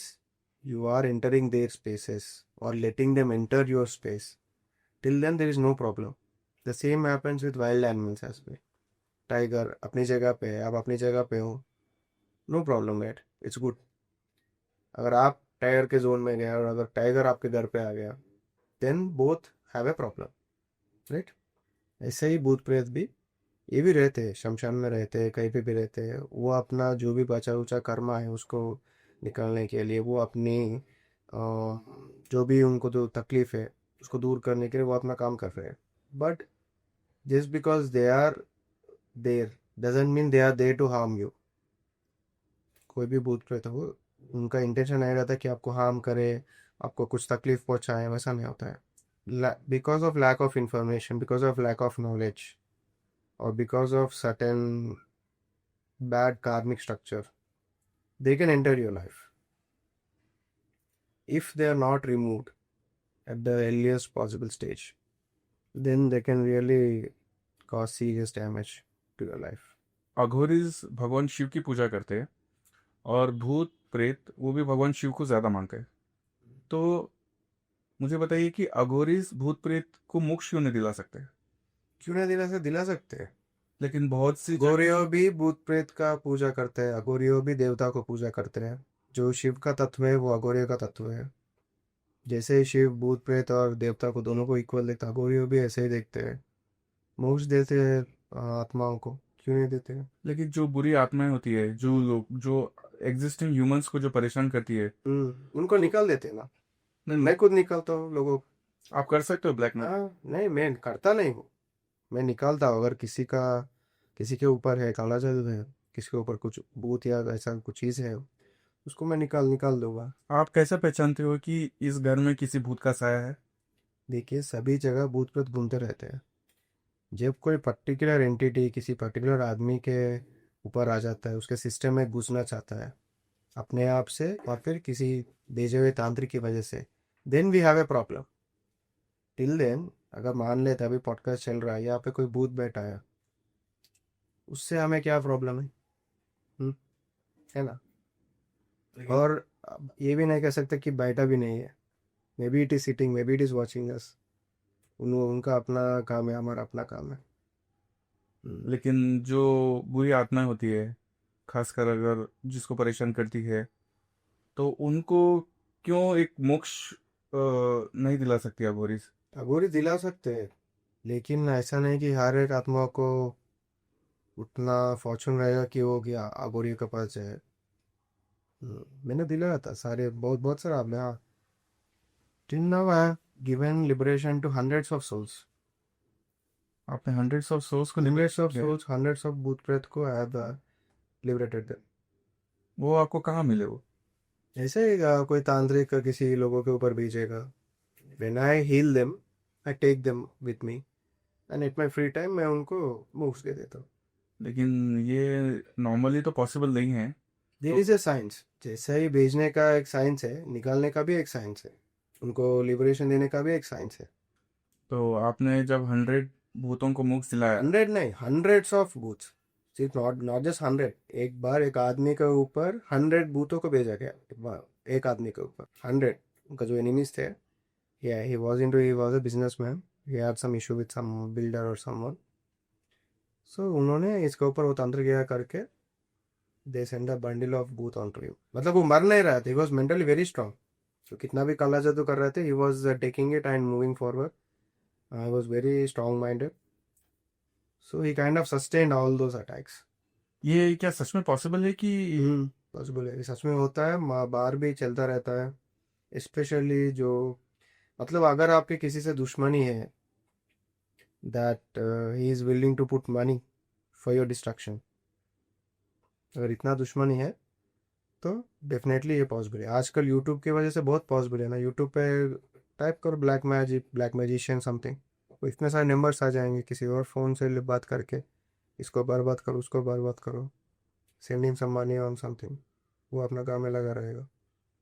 you are entering their spaces और letting them enter your space. Till then there is no problem. The same happens with wild animals as well. Tiger अपनी जगह पे है, आप अपनी जगह पे हो, no problem at, it's good. अगर आप टाइगर के जोन में गए और अगर टाइगर आपके घर पे आ गया, then both have a problem, right? ऐसे ही भूत प्रेत भी, ये भी रहते हैं, शमशान में रहते हैं, कहीं पे भी रहते हैं। वो अपना जो भी बचा उचा कर्मा है उसको निकालने के लिए, वो अपनी जो भी उनको जो तकलीफ है उसको दूर करने के लिए वो अपना काम कर रहे हैं। But just because they are there doesn't mean they are there to harm you. कोई भी भूत प्रेत हो, उनका इंटेंशन नहीं रहता कि आपको हार्म करे, आपको कुछ तकलीफ पहुंचाए, वैसा नहीं होता है। Because of lack of information, because of lack of knowledge, or because of certain bad karmic structure, they can enter your life if they are not removed at the earliest possible stage. Then they can really cause serious damage to your life. Aghoris भगवान शिव की पूजा करते हैं और भूत प्रेत वो भी भगवान शिव को ज़्यादा मानते हैं। तो मुझे बताइए कि अघोरीज भूत प्रेत को मोक्ष क्यों नहीं दिला सकते? क्यों नहीं दिला सकते हैं? लेकिन बहुत सी अघोरियो भी भूत प्रेत का पूजा करते हैं, अघोरियो भी देवता को पूजा करते हैं। जो शिव का तत्व है वो अघोरियो का तत्व है। जैसे शिव भूत प्रेत और देवता को दोनों को इक्वल देखता है, अघोरियो भी ऐसे ही देखते हैं। मोक्ष देते हैं आत्माओं को, क्यों नहीं देते हैं? लेकिन जो बुरी आत्माएं होती है, जो लोग जो एग्जिस्टिंग ह्यूमंस को जो परेशान करती है, उनको निकाल देते हैं ना। नहीं मैं खुद निकालता हूँ लोगों को। आप कर सकते हो ब्लैक में? हाँ, नहीं, मैं करता नहीं हूँ, मैं निकालता हूँ। अगर किसी के ऊपर है काला जादू है, किसी के ऊपर कुछ भूत या ऐसा कुछ चीज़ है, उसको मैं निकाल दूंगा। आप कैसे पहचानते हो कि इस घर में किसी भूत का साया है? देखिए, सभी जगह भूत प्रेत घूमते रहते हैं। जब कोई पर्टिकुलर एंटिटी किसी पर्टिकुलर आदमी के ऊपर आ जाता है, उसके सिस्टम में घुसना चाहता है अपने आप से और फिर किसी भेजे हुए तांत्रिक की वजह से, then we have a problem. Till then अगर मान लेते अभी पॉडकास्ट चल रहा है, यहाँ पे कोई भूत बैठा है, उससे हमें क्या प्रॉब्लम है? हम्म, है ना? और अब ये भी नहीं कह सकते कि बैठा भी नहीं है। May be it is sitting, may be it is watching us. उनका अपना काम है, हमारा अपना काम है। लेकिन जो बुरी आत्माएं होती है, खासकर अगर जिसको परेशान करती है, तो उनको क्यों एक मोक्ष नहीं दिला सकती अघोरीज? अघोरी दिला सकते हैं, लेकिन ऐसा नहीं कि हर एक आत्मा को उतना फॉर्चून रहेगा कि वो कि अघोरी के पास जाए। मैंने दिलाया था सारे, बहुत बहुत सारा आदमी, हाँ। Till now I have given liberation to hundreds of souls. आपने हंड्रेड्स ऑफ सोल्स को liberate हंड्रेड्स ऑफ किया है? सोल्स, हंड्रेड्स ऑफ भूत प्रेत को आई हैव लिबरेटेड देम। वो आपको कहाँ मिले वो? ऐसे ही कोई तांत्रिक किसी लोगों के ऊपर भेजेगा। When I heal them, I take them with me, and at my free time मैं उनको मूव्स दे देता हूँ। लेकिन ये नॉर्मली तो पॉसिबल नहीं है। There is a science. जैसे ही भेजने का एक साइंस है, निकालने का भी एक साइंस है, उनको लिबरेशन देने का भी एक साइंस है। तो आपने जब 100 भूतों को मोक्ष दिलाया, 100 नहीं, हंड्रेड्स ऑफ भूत। सिर्फ नॉट नॉट जस्ट 100। एक बार एक आदमी के ऊपर 100 भूतों को भेजा गया, एक आदमी के ऊपर 100। उनका जो एनिमीज थे, yeah, he was a businessman. He had some issue with some builder or someone. So उन्होंने इसके ऊपर वो तंत्र किया करके they send a bundle of booth onto him. मतलब वो मर नहीं रहा था, he was mentally very strong. तो कितना भी काला जादू कर रहे थे, he was taking it and moving forward. He was very strong minded. So he kind of sustained all those attacks. ये क्या सच में पॉसिबल है कि? पॉसिबल है, ये सच में होता है, बाहर भी चलता रहता है। स्पेशली जो, मतलब अगर आपके किसी से दुश्मनी है, that he is willing to put money for your destruction, अगर इतना दुश्मनी है तो डेफिनेटली ये पॉसिबल है। आजकल यूट्यूब की वजह से बहुत पॉसिबल है ना। यूट्यूब पे टाइप करो black magic, black magician something, तो इतने सारे नंबर्स आ जाएंगे। किसी और फ़ोन से बात करके इसको बर्बाद करो, उसको बर्बाद करो, send him some money on something, वो अपना काम में लगा रहेगा।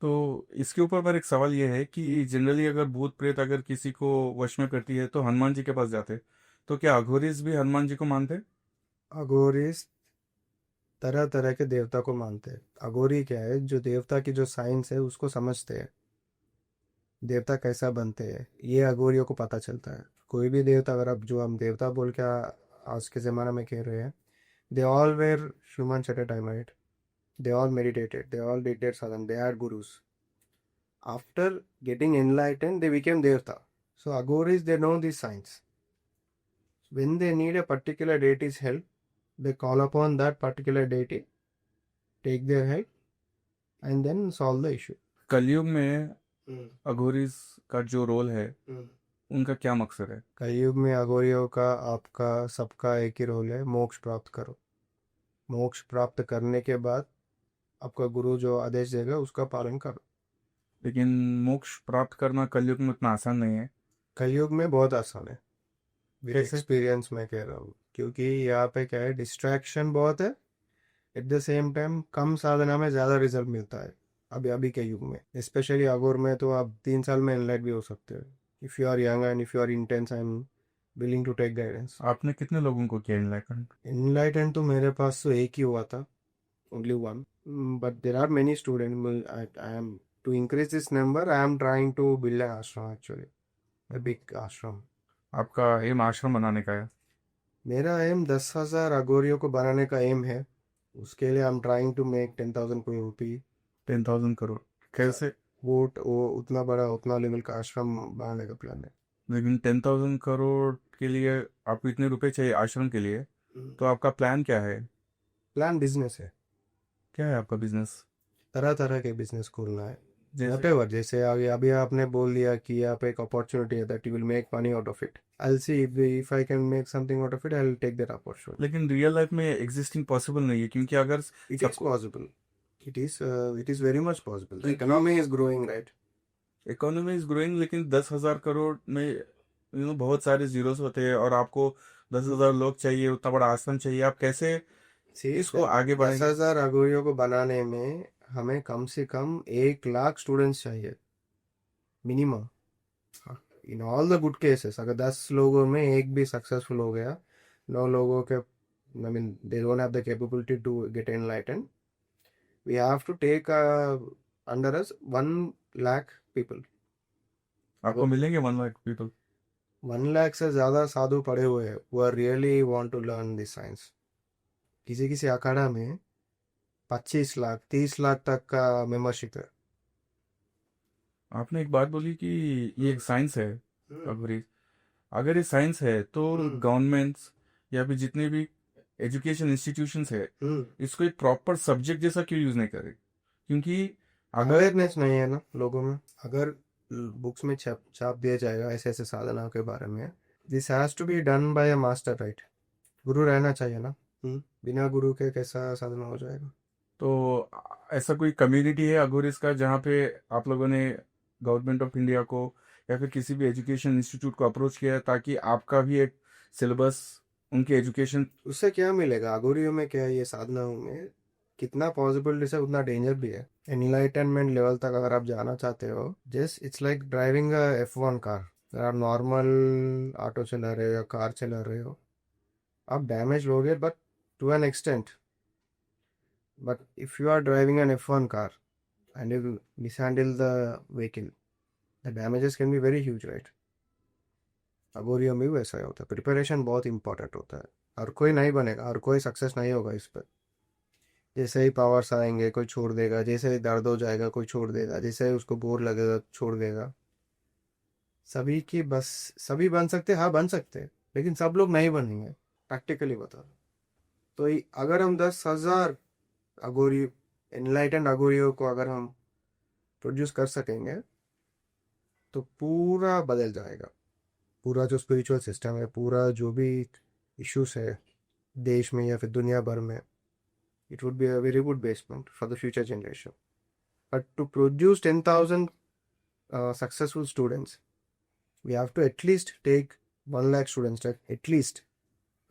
तो इसके ऊपर पर एक सवाल ये है कि जनरली अगर भूत प्रेत अगर किसी को वश में करती है तो हनुमान जी के पास जाते, तो क्या अघोरीज भी हनुमान जी को मानते? अघोरीस तरह तरह के देवता को मानते हैं। अघोरी क्या है, जो देवता की जो साइंस है उसको समझते हैं, देवता कैसा बनते हैं ये अघोरियों को पता चलता है। कोई भी देवता, अगर आप जो हम देवता बोल के आज के ज़माना में कह रहे हैं, they all were humans at a time, right? They all meditated, they all did their sadhana, they had gurus. After getting enlightened, they became Devta. So Aghoris, they know these signs. When they need a particular deity's help, they call upon that particular deity, take their help, and then solve the issue. कलयुग में हम्म, अघोरीज का जो role है, हम्म। उनका क्या मकसद है? कलयुग में अघोरियों का, आपका सबका एक ही रोल है, मोक्ष प्राप्त करो। मोक्ष प्राप्त करने के बाद आपका गुरु जो आदेश देगा उसका पालन करो। लेकिन मोक्ष प्राप्त करना कलयुग में उतना आसान नहीं है। कलयुग में बहुत आसान है, विद कैसे? एक्सपीरियंस मैं कह रहा हूँ, क्योंकि यहाँ पे क्या है, डिस्ट्रैक्शन बहुत है। एट द सेम टाइम कम साधना में ज़्यादा रिजल्ट मिलता है। अभी अभी के युग में स्पेशली अगोर में तो आप 3 साल में एनलाइट भी हो सकते हो। If you are young and if you are intense, I am willing to take guidance. आपने कितने लोगों को किया इनलाइटन? एनलाइटन तो मेरे पास तो एक ही हुआ था, only one, but there are many student. I am to increase this number, I am trying to build an ashram actually, a big ashram. आपका एम आश्रम बनाने का है? मेरा एम 10,000 अगोरियों को बनाने का एम है। उसके लिए I am trying to make 10,000 कोई रुपी। 10,000 करोड़? कैसे? वो उतना बड़ा, उतना लेवल का आश्रम बनाने का प्लान है। लेकिन 10,000 करोड़ के लिए आपको इतने रुपए चाहिए आश्रम के लिए, तो आपका प्लान क्या है? प्लान बिजनेस है, क्या है आपका बिजनेस? तरह तरह के बिजनेस खोलना है। जैसे? whatever, जैसे अभी अभी आपने बोल दिया कि यहाँ पे एक अपॉर्चुनिटी है, that you will make money out of it, I will see if I can make something out of it, I will take that opportunity. लेकिन रियल लाइफ में एग्जिस्टिंग पॉसिबल नहीं है, क्योंकि अगर इट सब is possible, it is very much possible, the economy is growing, right? Economy is growing, लेकिन 10,000 करोड़ में बहुत सारे जीरोस होते हैं, और आपको 10,000 लोग चाहिए, उतना बड़ा आश्रम चाहिए, आप कैसे सी, इसको आगे दस बढ़ाएंगे? हजार अगोरियों को बनाने में हमें कम से कम 1 लाख स्टूडेंट्स चाहिए, minimum. In all the good cases, अगर 10 लोगों में एक भी सक्सेसफुल हो गया, 9 लोगों के, I mean they don't have the capability to get enlighten, we have to take under us 1 lakh people. आपको मिलेंगे 1 लाख पीपल? 1 लाख से ज़्यादा साधु पढ़े हुए हैं, वो really want to learn this science. किसी किसी अखाड़ा में 25 लाख 30 लाख तक का मेंबरशिप है। आपने एक बात बोली कि ये एक साइंस है, हम्म, अगर अगर ये साइंस है तो हम्म, गवर्नमेंट्स या फिर जितने भी एजुकेशन इंस्टीट्यूशंस है, हम्म। इसको एक प्रॉपर सब्जेक्ट जैसा क्यों यूज नहीं करे? क्योंकि अगर अवेयरनेस नहीं है ना लोगों में। अगर बुक्स में छाप छाप दिया जाएगा ऐसे ऐसे साधना के बारे में, this has to be done by a master, right? गुरु रहना चाहिए ना। बिना गुरु के कैसा साधना हो जाएगा? तो ऐसा कोई कम्युनिटी है अघोरिस का जहाँ पे आप लोगों ने गवर्नमेंट ऑफ इंडिया को या फिर किसी भी एजुकेशन इंस्टीट्यूट को अप्रोच किया है, ताकि आपका भी एक सिलेबस उनके एजुकेशन? उससे क्या मिलेगा? अघोरियों में क्या है, ये साधनाओं में कितना पॉसिबिलिटीज है उतना डेंजर भी है। एनलाइटनमेंट लेवल तक अगर आप जाना चाहते हो, just it's like driving a F1 car. अगर आप नॉर्मल ऑटो चला रहे हो या कार चला रहे हो, आप डैमेज लोगे, but to an extent. But if you are driving an F1 car and you mishandle the vehicle, the damages can be very huge, right? अगोरियो में भी वैसा ही होता है। प्रिपरेशन बहुत इंपॉर्टेंट होता है। हर कोई नहीं बनेगा, हर कोई सक्सेस नहीं होगा इस पर। जैसे ही पावर्स आएंगे कोई छोड़ देगा, जैसे ही दर्द हो जाएगा कोई छोड़ देगा, जैसे ही उसको बोर लगेगा छोड़ देगा। सभी की बस, सभी बन सकते हैं, हाँ बन सकते हैं, लेकिन सब लोग नहीं बनेंगे। प्रैक्टिकली बता रहा हूं। तो अगर हम 10,000 अघोरी एनलाइटेंड अघोरियों को अगर हम प्रोड्यूस कर सकेंगे तो पूरा बदल जाएगा। पूरा जो स्पिरिचुअल सिस्टम है, पूरा जो भी इश्यूज है देश में या फिर दुनिया भर में, it would be a very good basement for the future generation. But to produce 10,000 successful students, we have to at least take 1 lakh students, like at least.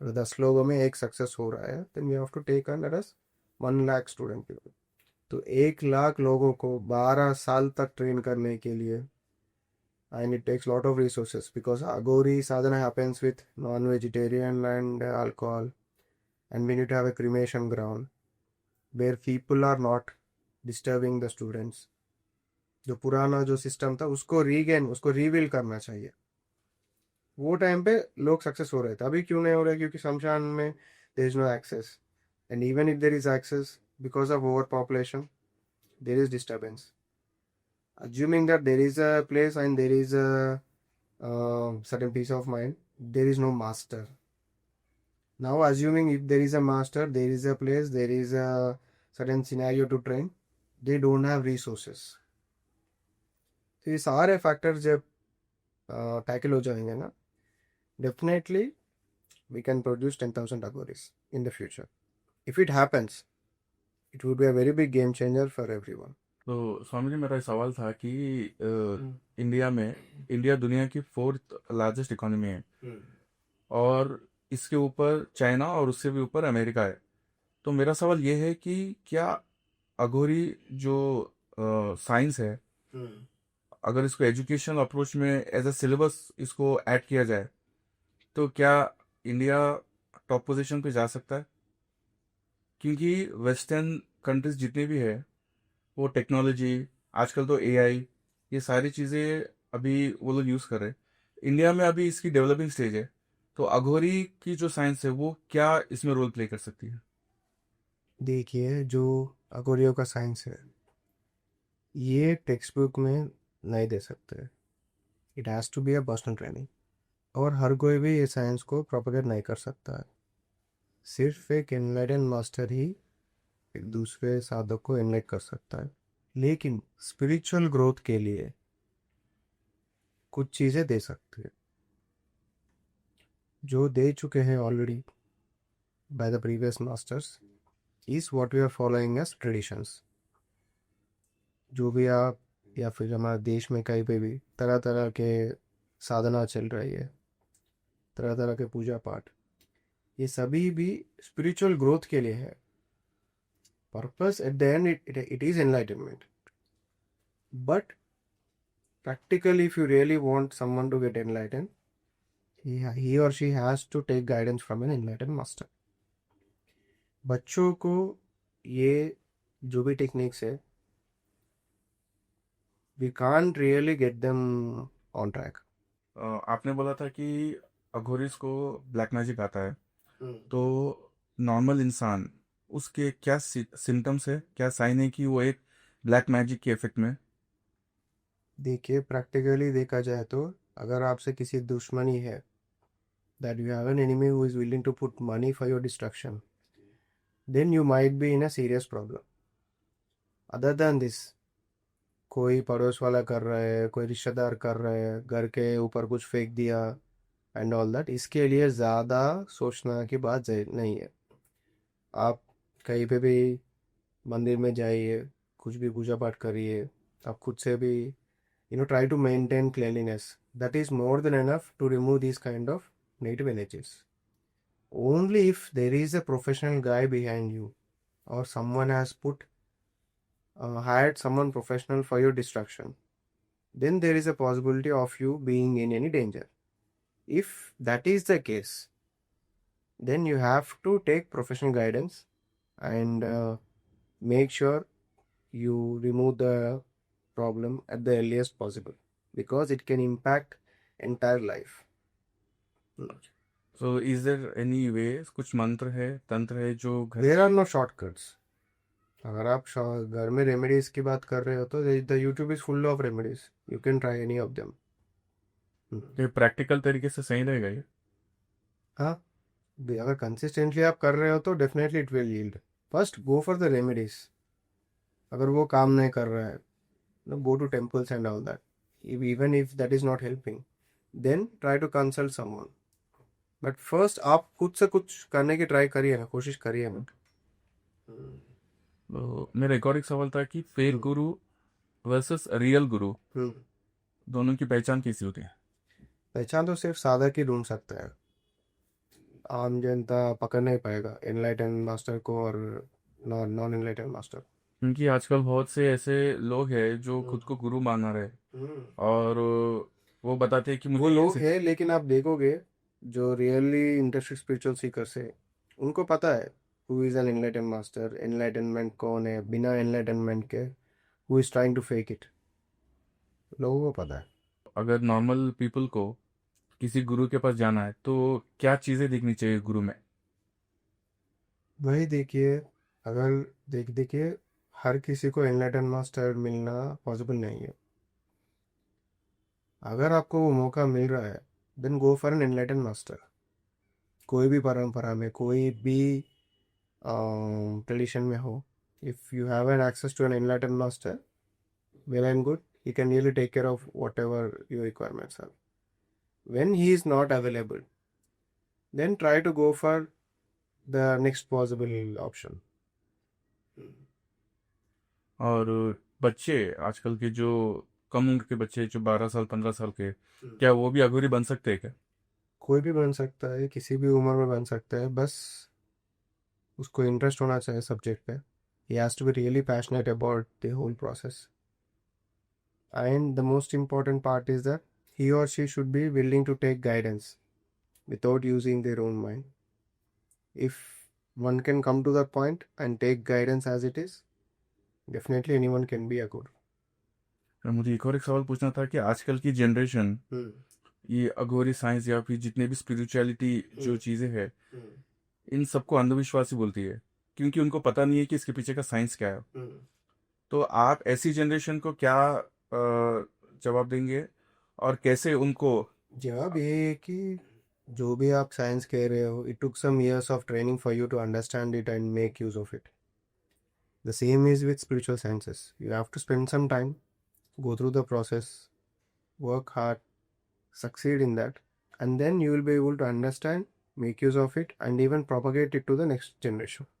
अगर 10 लोगों में एक सक्सेस हो रहा है, then we have to take under us 1 lakh student people. तो 1 लाख लोगों को 12 साल तक ट्रेन करने के लिए, and it takes lot of resources because Agori sadhana happens with non-vegetarian and alcohol, and we need to have a cremation ground where people are not disturbing the students. जो पुराना जो सिस्टम था उसको regain, उसको rebuild करना चाहिए। वो time पे लोग सक्सेस हो रहे थे, अभी क्यों नहीं हो रहे? क्योंकि शमशान में there is no access, and even if there is access, because of overpopulation there is disturbance. Assuming that there is a place and there is a certain peace of mind, there is no master. Now assuming if there is a master, there is a place, there is a certain scenario to train, they don't have resources. तो ये सारे factors जब tackle हो जाएंगे ना, definitely we can produce 10,000 Aghoris in the future. If it happens, it would be a very big game changer for everyone. तो स्वामी जी, मेरा सवाल था कि इंडिया दुनिया की फोर्थ लार्जेस्ट इकोनॉमी है, और इसके ऊपर चाइना और उससे भी ऊपर अमेरिका है। तो मेरा सवाल ये है कि क्या अघोरी जो साइंस है, अगर इसको एजुकेशनल अप्रोच में एज अ सिलेबस इसको ऐड किया जाए तो क्या इंडिया टॉप पोजीशन पे जा सकता है? क्योंकि वेस्टर्न कंट्रीज जितनी भी है वो टेक्नोलॉजी, आजकल तो एआई, ये सारी चीज़ें अभी वो लोग यूज़ कर रहे हैं। इंडिया में अभी इसकी डेवलपिंग स्टेज है, तो अघोरी की जो साइंस है वो क्या इसमें रोल प्ले कर सकती है? देखिए, जो अघोरियों का साइंस है ये टेक्स्ट बुक में नहीं दे सकते। It has to be a personal training, और हर कोई भी ये साइंस को प्रोपेगेट नहीं कर सकता है। सिर्फ एक एनलाइटेंड मास्टर ही एक दूसरे साधक को एनलाइट कर सकता है। लेकिन स्पिरिचुअल ग्रोथ के लिए कुछ चीज़ें दे सकते हैं जो दे चुके हैं already by the previous masters, is what we are following as traditions. जो भी आप या फिर हमारे देश में कहीं पे भी तरह तरह के साधना चल रही है, तरह तरह के पूजा पाठ, ये सभी भी स्पिरिचुअल ग्रोथ के लिए है। Purpose at the end it is enlightenment, but practically if you really want someone to get enlightened, he or she has to take guidance from an enlightened master. बच्चों को ये जो भी टेक्निक्स है, we can't really get them on track. आपने बोला था कि अघोरिस को ब्लैक मैजिक आता है, तो नॉर्मल इंसान उसके क्या सिम्टम्स है, क्या साइन है कि वो एक ब्लैक मैजिक के इफेक्ट में? देखिए, प्रैक्टिकली देखा जाए तो अगर आपसे किसी दुश्मनी है, that you have an enemy who is willing to put money for your destruction, then you might be in a serious problem. Other than this, कोई पड़ोस वाला कर रहा है, कोई रिश्तेदार कर रहा है, घर के ऊपर कुछ फेंक दिया एंड ऑल दैट, इसके लिए ज़्यादा सोचना की बात नहीं है। आप कहीं पे भी मंदिर में जाइए, कुछ भी पूजा पाठ करिए, आप खुद से भी try to maintain cleanliness. That is more than enough to remove these kind of negative energies. Only if there is a professional guy behind you, or someone has hired someone professional for your destruction, then there is a possibility of you being in any danger. If that is the case, then you have to take professional guidance and make sure you remove the problem at the earliest possible, because it can impact entire life. So is there any way, कुछ मंत्र है, तंत्र है जो घर? There are no shortcuts. अगर आप घर में रेमेडीज की बात कर रहे हो तो the YouTube is full of remedies. You can try any of them. ये प्रैक्टिकल तरीके से सही रहेगा ये? हाँ, अगर कंसिस्टेंटली आप कर रहे हो तो definitely it will yield. First go for the remedies. अगर वो काम नहीं कर रहा है, go to temples and all that. Even if that is not helping, then try to consult someone. But first आप खुद से कुछ करने की ट्राई करिए ना, कोशिश करिए ना. तो मेरा एक और एक सवाल था कि फेक हम्म. गुरु वर्सेस रियल गुरु, हम्म. दोनों की पहचान कैसी होती है? पहचान तो सिर्फ साधक ही ढूंढ सकता है. आम जनता पकड़ नहीं पाएगा एनलाइटन मास्टर को और नॉन एनलाइटन मास्टर. क्योंकि आजकल बहुत से ऐसे लोग हैं जो हम्म. खुद को गुरु माना रहे, हम्म. और वो बताते हैं कि वो मुझे ये लोग हैं, लेकिन आप देखोगे जो रियली इंटरेस्टेड स्पिरिचुअल सीकर्स है, उनको पता है who is an enlighten master, enlightenment कौन है बिना एनलाइटनमेंट के, who is trying to fake it. लोगों को पता है. अगर नॉर्मल पीपल को किसी गुरु के पास जाना है तो क्या चीज़ें देखनी चाहिए गुरु में? वही देखिए, अगर देखिए, हर किसी को एनलाइटन मास्टर मिलना पॉसिबल नहीं है. अगर आपको वो मौका मिल रहा है, then go for an enlighten master. कोई भी परंपरा में, कोई भी ट्रेडिशन में हो, if you have an access to an enlighten master, well and good, he can really take care of whatever your requirements are. When he is not available, then try to go for the next possible option. और बच्चे आजकल के जो कम उम्र के बच्चे जो 12 साल 15 साल के, क्या वो भी अघोरी बन सकते हैं क्या? कोई भी बन सकता है, किसी भी उम्र में बन सकता है, बस उसको इंटरेस्ट होना चाहिए सब्जेक्ट पे. He has to be really passionate about the whole process. And the most important part is that he or she should be willing to take guidance without using their own mind. If one can come to that point and take guidance as it is, definitely anyone can be a good. तो मुझे एक और एक सवाल पूछना था कि आजकल की जनरेशन Hmm. ये अघोरी साइंस या फिर जितने भी स्पिरिचुअलिटी जो चीज़ें हैं, Hmm. इन सबको अंधविश्वासी बोलती है, क्योंकि उनको पता नहीं है कि इसके पीछे का साइंस क्या है। Hmm. तो आप ऐसी जनरेशन को क्या जवाब देंगे और कैसे उनको? जवाब ये है कि जो भी आप साइंस कह रहे हो, it took some years of training for you to understand it and make use of it. The same is with spiritual sciences. You have to spend some time, go through the process, work hard, succeed in that, and then you will be able to understand, make use of it, and even propagate it to the next generation.